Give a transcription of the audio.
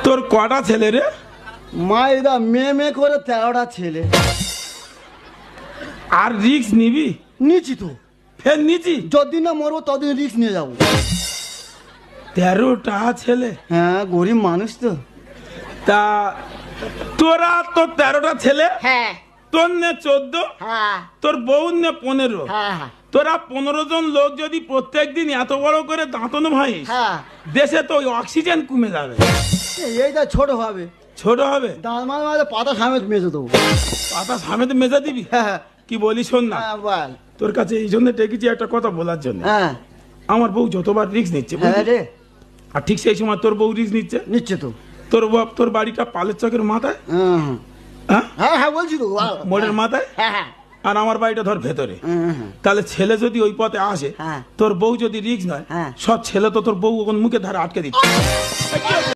তোর কটা ছেলে রে? মাইদা মেয়ে করে 13টা ছেলে। আর রিক্স নিবি? নিচ্ছি তো। ফের নিচ্ছি? যতদিন না মরবো ততদিন রিক্স নিয়ে যাবো। 13টা ছেলে? হ্যাঁ, গরিব মানুষ তো। তা তোরা তো 13টা ছেলে, হ্যাঁ তোর নে 14, হ্যাঁ তোর বউ নে 15। হ্যাঁ তোরা 15 জন লোক যদি প্রত্যেক দিন এত বড় করে দাঁতন ভাই, হ্যাঁ দেশে তো অক্সিজেন কমে যাবে। এইটা ছোট হবে। ছোট হবে? দাঁত মাঝে মাঝে পাতা সামেত মেজে দেবো। পাতা সামেত মেজা দিবি? হ্যাঁ কি বলি শোন না, বল। তোর কাছে এই জন্য ডেকেছি একটা কথা বলার জন্য। হ্যাঁ আমার বউ যতবার রিক্স নিচ্ছে হ্যাঁ রে, আর ঠিক সেই সময় তোর বউ রিক্স নিচ্ছে। নিচ্ছে তো। তোর বাপ তোর বাড়িটা পালের চকের মাথায়, হ্যাঁ হ্যাঁ হ্যাঁ বলছি তো, মোড়ের মাথায়, হ্যাঁ আর আমার বাড়িটা ধর ভেতরে। তাহলে ছেলে যদি ওই পথে আসে, হ্যাঁ। তোর বউ যদি রিক্স নয়, হ্যাঁ। সব ছেলে তো তোর বউ ওখানে মুখে ধারে আটকে দিচ্ছে।